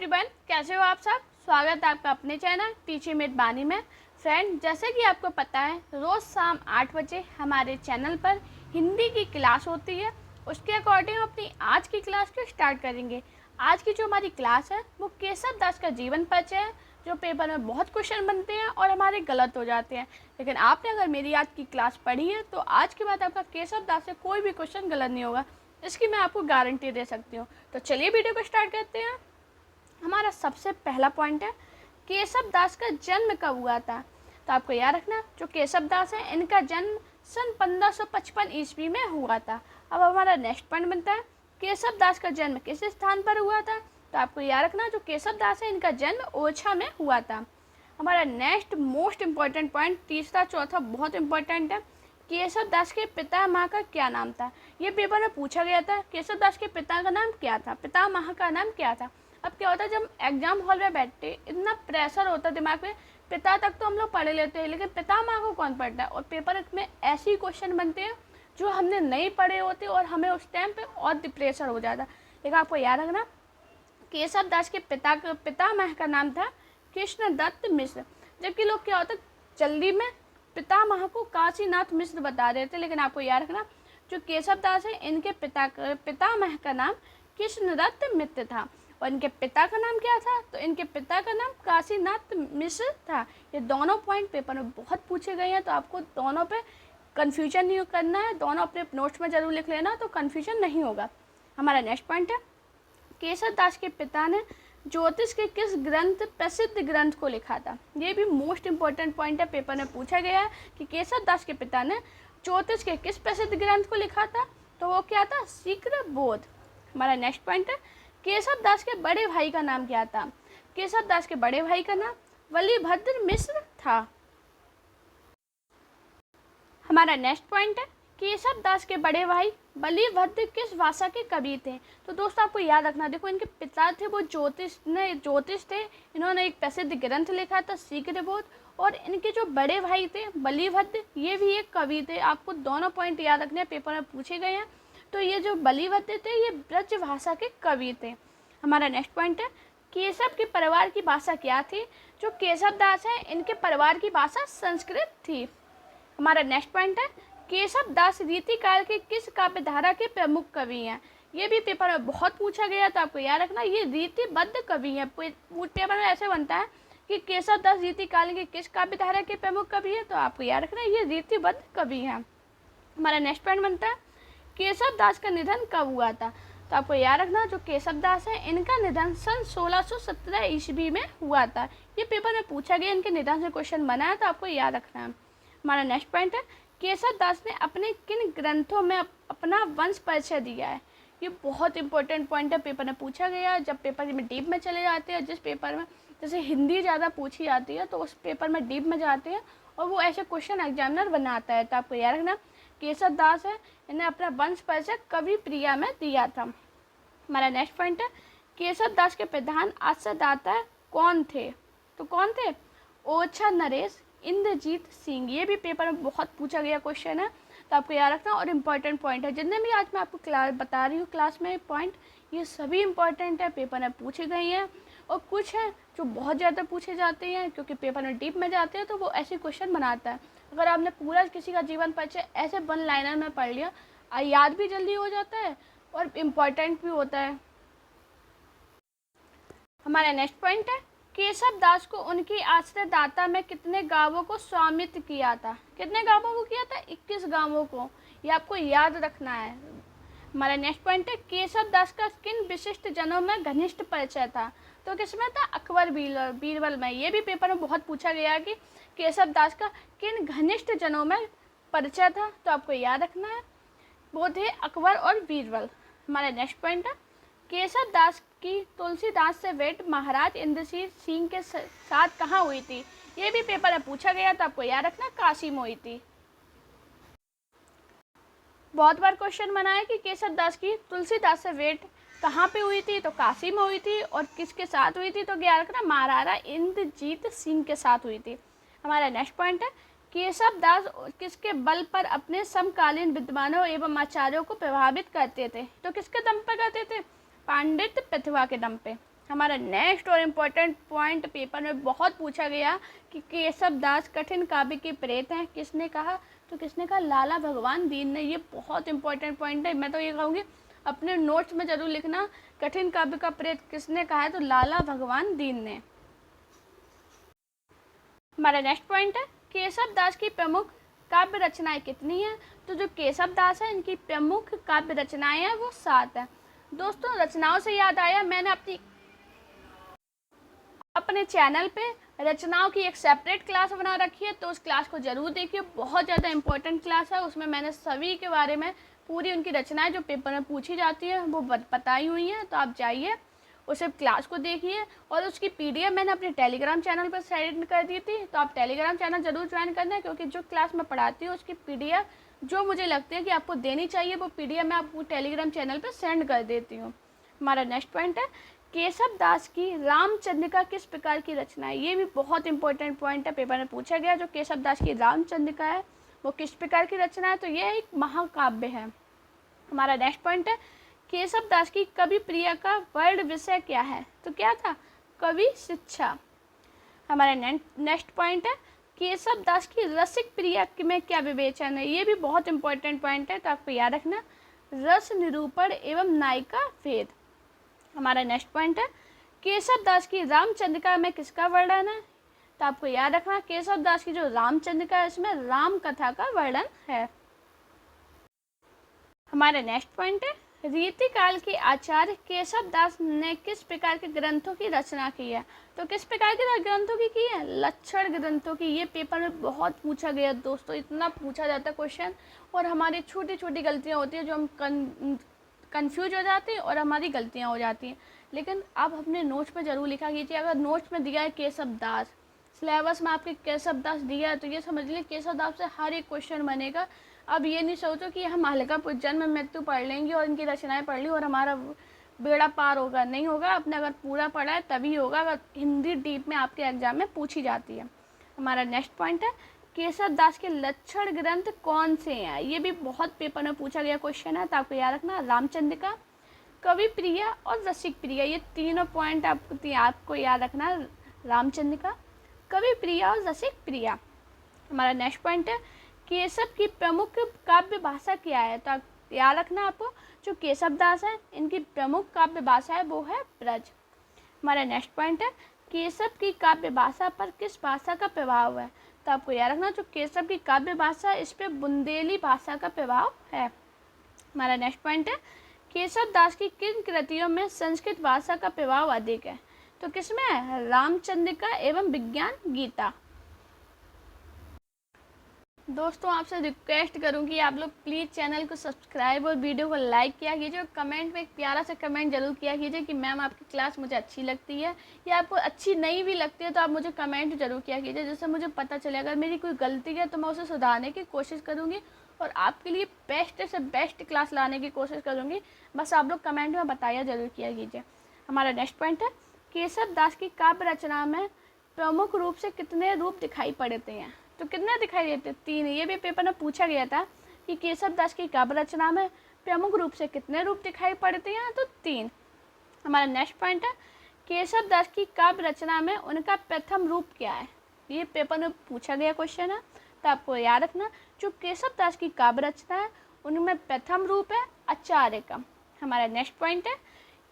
Everyone, कैसे हो आप सब। स्वागत है आपका अपने चैनल टीचिंग विद बानी में। फ्रेंड, जैसे कि आपको पता है, रोज़ शाम 8 बजे हमारे चैनल पर हिंदी की क्लास होती है। उसके अकॉर्डिंग हम अपनी आज की क्लास को स्टार्ट करेंगे। आज की जो हमारी क्लास है वो केशव दास का जीवन परिचय है, जो पेपर में बहुत क्वेश्चन बनते हैं और हमारे गलत हो जाते हैं। लेकिन आपने अगर मेरी आज की क्लास पढ़ी है तो आज के बाद आपका केशव दास से कोई भी क्वेश्चन गलत नहीं होगा, इसकी मैं आपको गारंटी दे सकती हूँ। तो चलिए वीडियो को स्टार्ट करते हैं। हमारा सबसे पहला पॉइंट है, केशव दास का जन्म कब हुआ था। तो आपको याद रखना, जो केशव दास है इनका जन्म सन 1555 ईस्वी में हुआ था। अब हमारा नेक्स्ट पॉइंट बनता है, केशव दास का जन्म किस स्थान पर हुआ था। तो आपको याद रखना, जो केशव दास है इनका जन्म ओरछा में हुआ था। हमारा नेक्स्ट मोस्ट इम्पॉर्टेंट पॉइंट, तीसरा चौथा बहुत इंपॉर्टेंट है, केशव दास के पिता माँ का क्या नाम था। ये पेपर में पूछा गया था, केशव दास के पिता का नाम क्या था, पिता माँ का नाम क्या था। अब क्या होता है, जब एग्जाम हॉल में बैठते इतना प्रेशर होता है दिमाग में, पिता तक तो हम लोग पढ़ लेते हैं लेकिन पिता माँ को कौन पढ़ता है। और पेपर में ऐसे ही क्वेश्चन बनते हैं जो हमने नहीं पढ़े होते और हमें उस टाइम पे और प्रेशर हो जाता। लेकिन आपको याद रखना, केशव दास के पिता माँ का नाम था कृष्णदत्त मिश्र। जबकि लोग क्या होता है, जल्दी में पिता माँ को काशीनाथ मिश्र बता देते। लेकिन आपको याद रखना, जो केशव दास है इनके पिता माँ का नाम कृष्णदत्त मिश्र था। और इनके पिता का नाम क्या था, तो इनके पिता का नाम काशीनाथ मिश्र था। ये दोनों पॉइंट पेपर में बहुत पूछे गए हैं, तो आपको दोनों पे कन्फ्यूजन नहीं करना है, दोनों अपने नोट्स में जरूर लिख लेना, तो कन्फ्यूजन नहीं होगा। हमारा नेक्स्ट पॉइंट है, केशव दास के पिता ने ज्योतिष के किस प्रसिद्ध ग्रंथ को लिखा था। ये भी मोस्ट इंपॉर्टेंट पॉइंट है, पेपर में पूछा गया है कि केशव दास के पिता ने ज्योतिष के किस प्रसिद्ध ग्रंथ को लिखा था। तो वो क्या था, शीघ्र बोध। हमारा नेक्स्ट पॉइंट है, केशव दास के बड़े भाई का नाम क्या था। केशव दास के बड़े भाई का नाम बलिभद्र मिश्र था। हमारा नेक्स्ट पॉइंट है, केशव दास के बड़े भाई बलिभद्र किस भाषा के कवि थे। तो दोस्तों आपको याद रखना, देखो इनके पिता थे वो ज्योतिष थे, इन्होंने एक प्रसिद्ध ग्रंथ लिखा था शीघ्र बोध। और इनके जो बड़े भाई थे बलिभद्र, ये भी एक कवि थे। आपको दोनों पॉइंट याद रखने हैं, पेपर में पूछे गए हैं। तो ये जो बलिभद्र थे ये ब्रज भाषा के कवि थे। हमारा नेक्स्ट पॉइंट है, केशव के परिवार की भाषा क्या थी। जो केशव दास है इनके परिवार की भाषा संस्कृत थी। हमारा नेक्स्ट पॉइंट है, केशव दास रीति काल के किस काव्य धारा के प्रमुख कवि हैं। ये भी पेपर में बहुत पूछा गया, तो आपको याद रखना ये रीतिबद्ध कवि हैं। पेपर में ऐसे बनता है कि केशव दास रीति काल के किस काव्य धारा के प्रमुख कवि है, तो आपको याद रखना ये रीतिबद्ध कवि हैं। हमारा नेक्स्ट पॉइंट बनता है, केशव दास का निधन कब हुआ था। तो आपको याद रखना, जो केशव दास है इनका निधन सन 1617 ईस्वी में हुआ था। ये पेपर में पूछा गया, इनके निधन से क्वेश्चन बना है, तो आपको याद रखना है। हमारा नेक्स्ट पॉइंट है, केशव दास ने अपने किन ग्रंथों में अपना वंश परिचय दिया है। ये बहुत इंपॉर्टेंट पॉइंट है, पेपर में पूछा गया। जब पेपर में डीप में चले जाते हैं, जिस पेपर में जैसे हिंदी ज़्यादा पूछी जाती है तो उस पेपर में डीप में जाते हैं और वो ऐसे क्वेश्चन एग्जामिनर बनाता है। तो आपको याद रखना, केशव दास है इन्हें अपना वंश परिचय कवि प्रिया में दिया था। हमारा नेक्स्ट पॉइंट है, केशव दास के प्रधान आश्रयदाता कौन थे। तो कौन थे, ओरछा नरेश, इंद्रजीत सिंह। ये भी पेपर में बहुत पूछा गया क्वेश्चन है, तो आपको याद रखना। और इम्पॉर्टेंट पॉइंट है, जितने भी आज मैं आपको बता रही हूँ क्लास में पॉइंट, ये सभी इम्पॉर्टेंट है, पेपर में पूछे गए हैं। और कुछ हैं जो बहुत ज़्यादा पूछे जाते हैं, क्योंकि पेपर में डीप में जाते हैं तो वो ऐसे क्वेश्चन बनाता है। अगर आपने पूरा किसी का जीवन परिचय ऐसे वन लाइनर में पढ़ लिया, याद भी जल्दी हो जाता है और इम्पॉर्टेंट भी होता है। हमारा नेक्स्ट पॉइंट है, केशव दास को उनकी आश्रयदाता में कितने गांवों को स्वामित्व किया था। कितने गांवों को किया था, 21 गांवों को। ये आपको याद रखना है। हमारा नेक्स्ट पॉइंट है, केशव दास का किन विशिष्ट जनों में घनिष्ठ परिचय था। तो किसमें था, अकबर बीरबल में। ये भी पेपर में बहुत पूछा गया कि केशव दास का किन घनिष्ठ जनों में परिचय था। तो आपको याद रखना है, वो थे अकबर और बीरबल। हमारा नेक्स्ट पॉइंट है, केशव दास की तुलसीदास से भेंट महाराज इंद्रजीत सिंह के साथ कहाँ हुई थी। ये भी पेपर में पूछा गया, तो आपको याद रखना काशी में हुई थी। बहुत बार क्वेश्चन बना है कि केशव दास की तुलसीदास से भेंट कहाँ पे हुई थी, तो काशी में हुई थी। और किसके साथ हुई थी, तो याद रखना महाराजा इंद्रजीत सिंह के साथ हुई थी। हमारा नेक्स्ट पॉइंट है, केशव दास किसके बल पर अपने समकालीन विद्वानों एवं आचार्यों को प्रभावित करते थे। तो किसके दम पर करते थे, पांडित प्रतिभा के दम पे। हमारा नेक्स्ट और इम्पोर्टेंट पॉइंट पेपर में बहुत पूछा गया कि केशव दास कठिन काव्य के प्रेत हैं, किसने कहा? तो किसने कहा? लाला भगवान दीन ने। ये बहुत इंपॉर्टेंट पॉइंट है। मैं तो ये कहूँगी अपने नोट्स में जरूर लिखना, कठिन काव्य का प्रेत किसने कहा है? तो लाला भगवान दीन ने। हमारा नेक्स्ट पॉइंट है केशव दास की प्रमुख काव्य रचनाएं कितनी हैं? तो जो केशव दास है इनकी प्रमुख काव्य रचनाएं हैं वो 7 हैं। दोस्तों रचनाओं से याद आया, मैंने अपने चैनल पे रचनाओं की एक सेपरेट क्लास बना रखी है, तो उस क्लास को ज़रूर देखिए। बहुत ज़्यादा इंपॉर्टेंट क्लास है। उसमें मैंने सभी के बारे में पूरी उनकी रचनाएं जो पेपर में पूछी जाती है वो बताई हुई हैं। तो आप जाइए उसे क्लास को देखिए, और उसकी पीडीएफ मैंने अपने टेलीग्राम चैनल पर सेंड कर दी थी। तो आप टेलीग्राम चैनल ज़रूर ज्वाइन करना, क्योंकि जो क्लास मैं पढ़ाती हूँ उसकी पीडीएफ जो मुझे लगती है कि आपको देनी चाहिए वो पीडीएफ मैं आपको टेलीग्राम चैनल पर सेंड कर देती हूँ। हमारा नेक्स्ट पॉइंट है केशव दास की रामचंद्रिका किस प्रकार की रचना है? ये भी बहुत इंपॉर्टेंट पॉइंट है, पेपर में पूछा गया। जो केशव दास की रामचंद्रिका है वो किस प्रकार की रचना है? तो ये एक महाकाव्य है। हमारा नेक्स्ट पॉइंट है केशव दास की कवि प्रिया का वर्ण विषय क्या है? तो क्या था? कवि शिक्षा। हमारा नेक्स्ट पॉइंट है केशव दास की रसिक प्रिया में क्या विवेचन है? ये भी बहुत इंपॉर्टेंट पॉइंट है, तो आपको याद रखना, रस निरूपण एवं नायिका भेद। हमारा नेक्स्ट पॉइंट है केशव दास की रामचंद्रिका में किसका वर्णन है? तो आपको याद रखना केशव दास की जो रामचंद्रिका है इसमें राम कथा का वर्णन है। हमारा नेक्स्ट पॉइंट है रीतिकाल के आचार्य केशव दास ने किस प्रकार के ग्रंथों की रचना की है? तो किस प्रकार के ग्रंथों की है? लक्षण ग्रंथों की। ये पेपर में बहुत पूछा गया दोस्तों, इतना पूछा जाता है क्वेश्चन, और हमारी छोटी छोटी गलतियाँ होती है जो हम कंफ्यूज हो जाती है और हमारी गलतियाँ हो जाती हैं। लेकिन आप अपने नोट्स पे ज़रूर लिखा कीजिए। अगर नोट्स में दिया है केशव दास, सिलेबस में आपके केशव दास दिया है, तो ये समझ लीजिए केशव दास से हर एक क्वेश्चन बनेगा। अब ये नहीं सोचो कि हम हल्का जन्म मृत्यु पढ़ लेंगे और इनकी रचनाएं पढ़ ली और हमारा बेड़ा पार होगा, नहीं होगा। आपने अगर पूरा पढ़ा है तभी होगा, अगर हिंदी डीप में आपके एग्जाम में पूछी जाती है। हमारा नेक्स्ट पॉइंट है केशव दास के लक्षण ग्रंथ कौन से हैं? ये भी बहुत पेपर में पूछा गया क्वेश्चन है, तो आपको याद रखना, रामचंद्रिका, कवि प्रिया और रसिक प्रिया। ये तीनों पॉइंट आपको याद रखना, रामचंद्रिका, कवि प्रिया और रसिक प्रिया। हमारा नेक्स्ट पॉइंट है केशव की प्रमुख काव्य भाषा क्या है? तो आप याद रखना, आपको जो केशव दास है इनकी प्रमुख काव्य भाषा है वो है ब्रज। हमारा नेक्स्ट पॉइंट है केशव की काव्य भाषा पर किस भाषा का प्रभाव है? तो आपको याद रखना, जो केशव की काव्य भाषा इस पे बुंदेली भाषा का प्रभाव है। हमारा नेक्स्ट पॉइंट है केशव दास की किन कृतियों में संस्कृत भाषा का प्रभाव अधिक है? तो किसमें है? रामचंद्रिका एवं विज्ञान गीता। दोस्तों आपसे रिक्वेस्ट करूंगी आप लोग प्लीज़ चैनल को सब्सक्राइब और वीडियो को लाइक किया कीजिए, और कमेंट में एक प्यारा सा कमेंट जरूर किया कीजिए कि मैम आपकी क्लास मुझे अच्छी लगती है, या आपको अच्छी नहीं भी लगती है तो आप मुझे कमेंट जरूर किया कीजिए, जिससे मुझे पता चले। अगर मेरी कोई गलती है तो मैं उसे सुधारने की कोशिश करूँगी और आपके लिए बेस्ट से बेस्ट क्लास लाने की कोशिश करूँगी। बस आप लोग कमेंट में बताया जरूर किया कीजिए। हमारा नेक्स्ट पॉइंट है केशव दास की काव्य रचना में प्रमुख रूप से कितने रूप दिखाई पड़ते हैं? तो कितने दिखाई देते? 3। ये भी पेपर में पूछा गया था कि केशव दास की काव्य रचना में प्रमुख रूप से कितने रूप दिखाई पड़ते हैं? तो 3। हमारा नेक्स्ट पॉइंट है केशव दास की काव्य रचना में उनका प्रथम रूप क्या है? ये पेपर में पूछा गया क्वेश्चन है, तो आपको याद रखना, जो केशव दास की काव्य रचना है उनमें प्रथम रूप है आचार्य का। हमारा नेक्स्ट पॉइंट है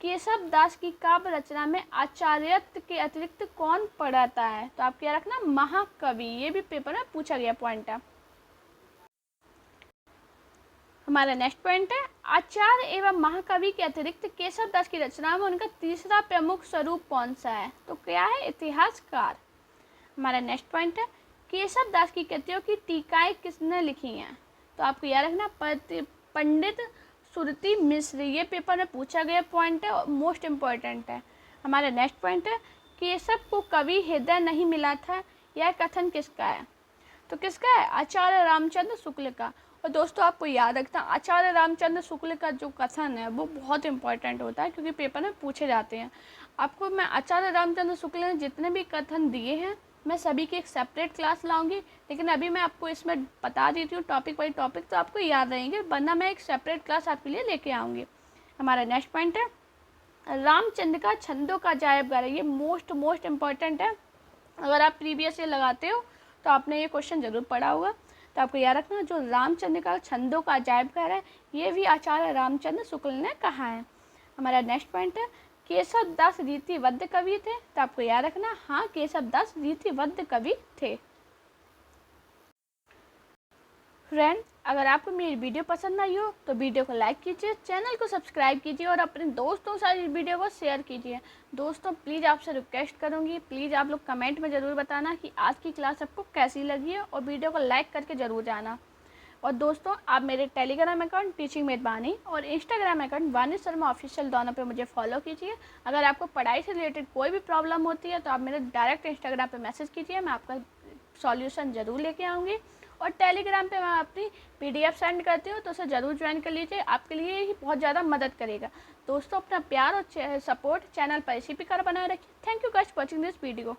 केशव दास की काव्य रचना में आचार्यत्व के अतिरिक्त कौन पढ़ाता है? तो आप क्या रखना, महाकवि। ये भी पेपर में पूछा गया पॉइंट है। हमारा नेक्स्ट पॉइंट है आचार्य एवं महाकवि के अतिरिक्त केशव दास की रचना में उनका तीसरा प्रमुख स्वरूप कौन सा है? तो क्या है? इतिहासकार। हमारा नेक्स्ट पॉइंट है केशव दास की कृतियों की टीकाएं किसने लिखी हैं? तो आपको याद रखना, पंडित सुरती मिश्र। ये पेपर में पूछा गया पॉइंट है और मोस्ट इम्पॉर्टेंट है। हमारा नेक्स्ट पॉइंट है केशव को कवि हृदय नहीं मिला था, यह कथन किसका है? तो किसका है? आचार्य रामचंद्र शुक्ल का। और दोस्तों आपको याद रखना, आचार्य रामचंद्र शुक्ल का जो कथन है वो बहुत इंपॉर्टेंट होता है, क्योंकि पेपर में पूछे जाते हैं। आपको मैं आचार्य रामचंद्र शुक्ल ने जितने भी कथन दिए हैं मैं सभी की एक सेपरेट क्लास लाऊंगी, लेकिन अभी मैं आपको इसमें बता देती हूँ टॉपिक बाई टॉपिक, तो आपको याद रहेंगे, वरना मैं एक सेपरेट क्लास आपके लिए लेके आऊँगी। हमारा नेक्स्ट पॉइंट है रामचंद्र का छंदों का अजायब घर है। ये मोस्ट इम्पॉर्टेंट है। अगर आप प्रीवियस ईयर लगाते हो तो आपने ये क्वेश्चन ज़रूर पढ़ा होगा। तो आपको याद रखना, जो रामचंद्र का छंदों का अजायब घर है, ये भी आचार्य रामचंद्र शुक्ल ने कहा है। हमारा नेक्स्ट पॉइंट है, केशव दास रीतिबद्ध कवि थे। तो आपको याद रखना, हाँ, केशव दास रीतिबद्ध कवि थे। फ्रेंड, अगर आपको मेरी वीडियो पसंद आई हो तो वीडियो को लाइक कीजिए, चैनल को सब्सक्राइब कीजिए और अपने दोस्तों के साथ इस वीडियो को शेयर कीजिए। दोस्तों, प्लीज़ आपसे रिक्वेस्ट करूँगी, प्लीज़ आप लोग कमेंट में ज़रूर बताना कि आज की क्लास आपको कैसी लगी है, और वीडियो को लाइक करके ज़रूर जाना। और दोस्तों, आप मेरे टेलीग्राम अकाउंट टीचिंग विद बानी और इंस्टाग्राम अकाउंट वानी शर्मा ऑफिशियल, दोनों पे मुझे फॉलो कीजिए। अगर आपको पढ़ाई से रिलेटेड कोई भी प्रॉब्लम होती है तो आप मेरे डायरेक्ट इंस्टाग्राम पे मैसेज कीजिए, मैं आपका सॉल्यूशन ज़रूर लेके आऊँगी। और टेलीग्राम पे मैं अपनी PDF सेंड करती हूँ, तो उसे ज़रूर ज्वाइन कर लीजिए, आपके लिए ही बहुत ज़्यादा मदद करेगा। दोस्तों, अपना प्यार और सपोर्ट चैनल पर इसी प्रकार बनाए रखिए। Thank you guys for watching this video.